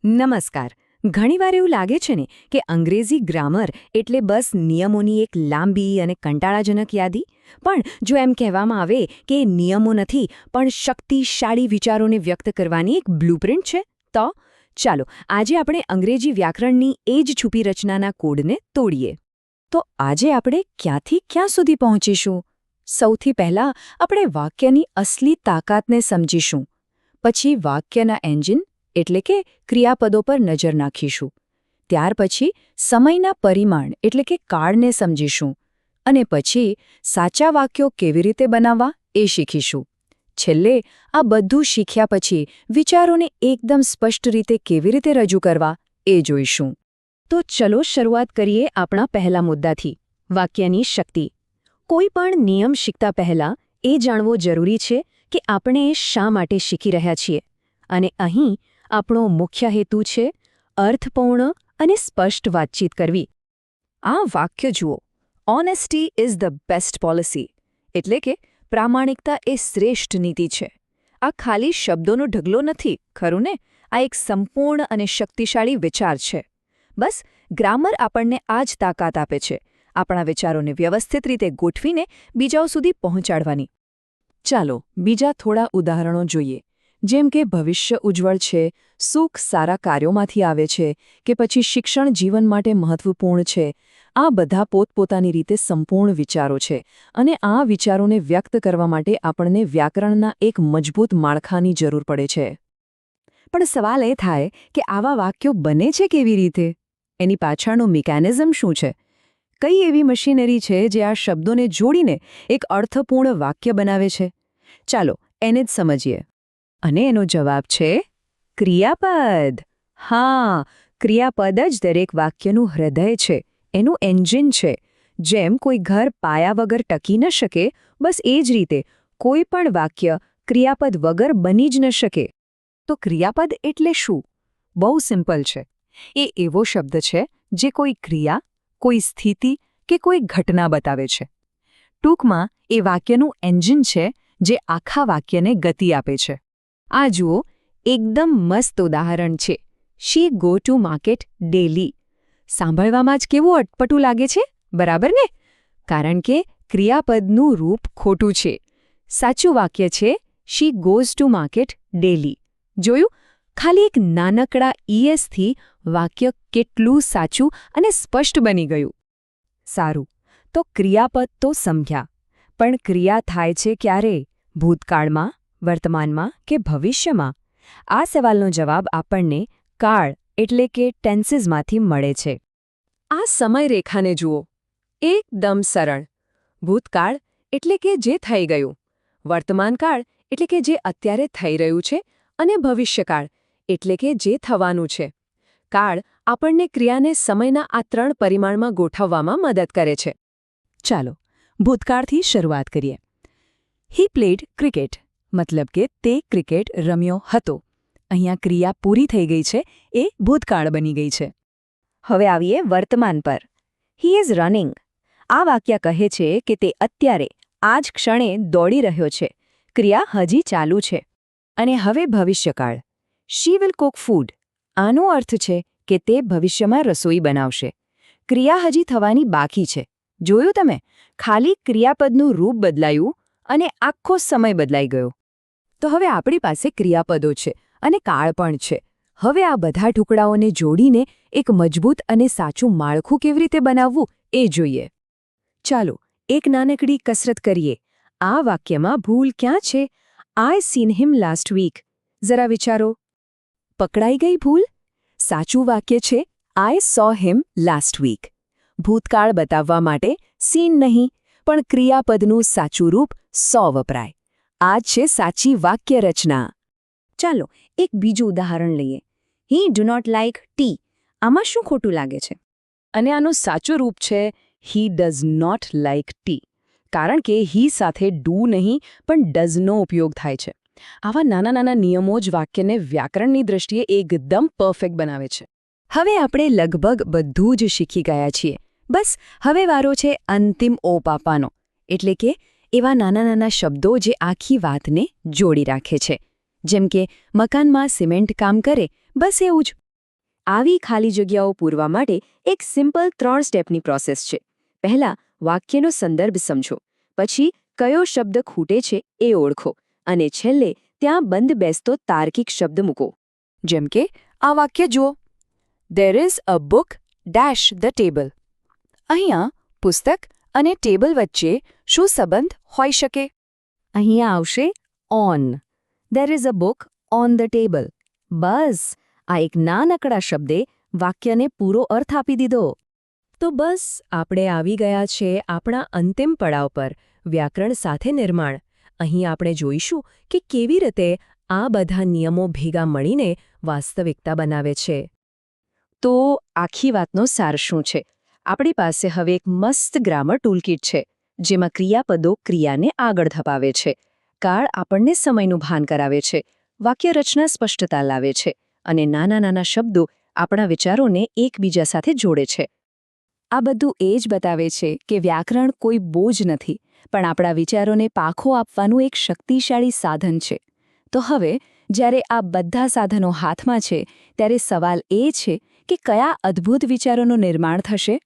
નમસ્કાર. ઘણીવાર એવું લાગે છે ને કે અંગ્રેજી ગ્રામર એટલે બસ નિયમોની એક લાંબી અને કંટાળાજનક યાદી. પણ જો એમ કહેવામાં આવે કે એ નિયમો નથી પણ શક્તિશાળી વિચારોને વ્યક્ત કરવાની એક બ્લુપ્રિન્ટ છે, તો ચાલો આજે આપણે અંગ્રેજી વ્યાકરણની એ જ છુપી રચનાના કોડને તોડીએ. તો આજે આપણે ક્યાંથી ક્યાં સુધી પહોંચીશું? સૌથી પહેલાં આપણે વાક્યની અસલી તાકાતને સમજીશું. પછી વાક્યના એન્જિન એટલે કે ક્રિયાપદો પર નજર નાખીશું. ત્યાર પછી સમયના પરિમાણ એટલે કે કાળને સમજીશું. અને પછી સાચા વાક્યો કેવી રીતે બનાવવા એ શીખીશું. છેલ્લે આ બધું શીખ્યા પછી વિચારોને એકદમ સ્પષ્ટ રીતે કેવી રીતે રજૂ કરવા એ જોઈશું. તો ચલો શરૂઆત કરીએ આપણા પહેલા મુદ્દાથી, વાક્યની શક્તિ. કોઈ પણ નિયમ શીખતા પહેલાં એ જાણવો જરૂરી છે કે આપણે એ શા માટે શીખી રહ્યા છીએ. અને અહીં આપણો મુખ્ય હેતુ છે અર્થપૂર્ણ અને સ્પષ્ટ વાતચીત કરવી. આ વાક્ય જુઓ, honesty is the best policy, એટલે કે પ્રામાણિકતા એ શ્રેષ્ઠ નીતિ છે. આ ખાલી શબ્દોનો ઢગલો નથી, ખરું ને? આ એક સંપૂર્ણ અને શક્તિશાળી વિચાર છે. બસ ગ્રામર આપણને આ જ તાકાત આપે છે, આપણા વિચારોને વ્યવસ્થિત રીતે ગોઠવીને બીજાઓ સુધી પહોંચાડવાની. ચાલો બીજા થોડા ઉદાહરણો જોઈએ. જેમ કે ભવિષ્ય ઉજ્જવળ છે, સુખ સારા કાર્યોમાંથી આવે છે, કે પછી શિક્ષણ જીવન માટે મહત્વપૂર્ણ છે. આ બધા પોતપોતાની રીતે સંપૂર્ણ વિચારો છે, અને આ વિચારોને વ્યક્ત કરવા માટે આપણને વ્યાકરણના એક મજબૂત માળખાની જરૂર પડે છે. પણ સવાલ એ થાય કે આવા વાક્યો બને છે કેવી રીતે? એની પાછળનું મિકેનિઝમ શું છે? કઈ એવી મશીનરી છે જે આ શબ્દોને જોડીને એક અર્થપૂર્ણ વાક્ય બનાવે છે? ચાલો એને જ સમજીએ. અને એનો જવાબ છે ક્રિયાપદ. હા, ક્રિયાપદ જ દરેક વાક્યનું હૃદય છે, એનું એન્જિન છે. જેમ કોઈ ઘર પાયા વગર ટકી ન શકે, બસ એ જ રીતે કોઈ પણ વાક્ય ક્રિયાપદ વગર બની જ ન શકે. તો ક્રિયાપદ એટલે શું? બહુ સિમ્પલ છે. એ એવો શબ્દ છે જે કોઈ ક્રિયા, કોઈ સ્થિતિ કે કોઈ ઘટના બતાવે છે. ટૂંકમાં એ વાક્યનું એન્જિન છે જે આખા વાક્યને ગતિ આપે છે. આ જુઓ, એકદમ મસ્ત ઉદાહરણ છે. શી ગો ટુ માર્કેટ ડેલી. સાંભળવામાં જ કેવું અટપટું લાગે છે, બરાબર ને? કારણ કે ક્રિયાપદનું રૂપ ખોટું છે. સાચું વાક્ય છે she goes to market daily. જોયું? ખાલી એક નાનકડા ઈએસથી વાક્ય કેટલું સાચું અને સ્પષ્ટ બની ગયું. સારું, તો ક્રિયાપદ તો સમજ્યા. પણ ક્રિયા થાય છે ક્યારે? ભૂતકાળમાં, વર્તમાનમાં કે ભવિષ્યમાં? આ સવાલનો જવાબ આપણને કાળ એટલે કે ટેન્સીસમાંથી મળે છે. આ સમયરેખાને જુઓ, એકદમ સરળ. ભૂતકાળ એટલે કે જે થઈ ગયું, વર્તમાનકાળ એટલે કે જે અત્યારે થઈ રહ્યું છે, અને ભવિષ્યકાળ એટલે કે જે થવાનું છે. કાળ આપણને ક્રિયાને સમયના આ 3 પરિમાણમાં ગોઠવવામાં મદદ કરે છે. ચાલો ભૂતકાળથી શરૂઆત કરીએ. હી પ્લેડ ક્રિકેટ, મતલબ કે તે ક્રિકેટ રમ્યો હતો. અહીંયા ક્રિયા પૂરી થઈ ગઈ છે, એ ભૂતકાળ બની ગઈ છે. હવે આવીએ વર્તમાન પર. He is running. આ વાક્ય કહે છે કે તે અત્યારે આ જ ક્ષણે દોડી રહ્યો છે. ક્રિયા હજી ચાલુ છે. અને હવે ભવિષ્યકાળ. She will cook food. આનો અર્થ છે કે તે ભવિષ્યમાં રસોઈ બનાવશે. ક્રિયા હજી થવાની બાકી છે. જોયું તમે? ખાલી ક્રિયાપદનું રૂપ બદલાયું અને આખો સમય બદલાઈ ગયો. તો હવે આપણી પાસે ક્રિયાપદો છે અને કાળ પણ છે. હવે આ બધા ટુકડાઓને જોડીને એક મજબૂત અને સાચું માળખું કેવી રીતે બનાવવું એ જોઈએ. ચાલો એક નાનકડી કસરત કરીએ. આ વાક્યમાં ભૂલ ક્યાં છે? આઈ સીન હિમ લાસ્ટ વીક. જરા વિચારો. પકડાઈ ગઈ ભૂલ? સાચું વાક્ય છે આઈ સો હિમ લાસ્ટ વીક. ભૂતકાળ બતાવવા માટે સીન નહીં, પણ ક્રિયાપદનું સાચું રૂપ સો વપરાય. આ છે સાચી વાક્ય રચના. ચાલો એક બીજું ઉદાહરણ લઈએ. He do not like T. આમાં શું ખોટું લાગે છે? અને આનું સાચું રૂપ છે he does not like tea. કારણ કે હી સાથે ડુ નહીં પણ ડઝનો ઉપયોગ થાય છે. આવા નાના નાના નિયમો જ વાક્યને વ્યાકરણની દૃષ્ટિએ એકદમ પરફેક્ટ બનાવે છે. હવે આપણે લગભગ બધું જ શીખી ગયા છીએ. બસ હવે વારો છે અંતિમ ઓપ આપવાનો, એટલે કે એવા નાના નાના શબ્દો જે આખી વાતને જોડી રાખે છે. જેમ કે મકાનમાં સિમેન્ટ કામ કરે, બસ એવું જ. આવી ખાલી જગ્યાઓ પૂરવા માટે એક સિમ્પલ 3 સ્ટેપની પ્રોસેસ છે. પહેલા વાક્યનો સંદર્ભ સમજો, પછી કયો શબ્દ ખૂટે છે એ ઓળખો અને છેલ્લે ત્યાં બંધ બેસતો તાર્કિક શબ્દ મૂકો. જેમ કે આ વાક્ય જુઓ, "There is a book dash the table." અહીંયા પુસ્તક અને ટેબલ વચ્ચે શું સંબંધ હોઈ શકે? અહીંયા આવશે on. There is a book on the table. બસ, આ એક નાનકડા શબ્દે વાક્યને પૂરો અર્થ આપી દીધો. તો બસ આપણે આવી ગયા છે આપણા અંતિમ પડાવ પર, વ્યાકરણ સાથે નિર્માણ. અહીં આપણે જોઈશું કે કેવી રીતે આ બધા નિયમો ભેગા મળીને વાસ્તવિકતા બનાવે છે. તો આખી વાતનો સાર શું છે? આપણી પાસે હવે એક મસ્ત ગ્રામર ટૂલકીટ છે, જેમાં ક્રિયાપદો ક્રિયાને આગળ ધપાવે છે, કાળ આપણને સમયનું ભાન કરાવે છે, વાક્યરચના સ્પષ્ટતા લાવે છે અને નાના નાના શબ્દો આપણા વિચારોને એકબીજા સાથે જોડે છે. આ બધું એ જ બતાવે છે કે વ્યાકરણ કોઈ બોજ નથી, પણ આપણા વિચારોને પાખો આપવાનું એક શક્તિશાળી સાધન છે. તો હવે જ્યારે આ બધા સાધનો હાથમાં છે, ત્યારે સવાલ એ છે કે કયા અદ્ભુત વિચારોનું નિર્માણ થશે?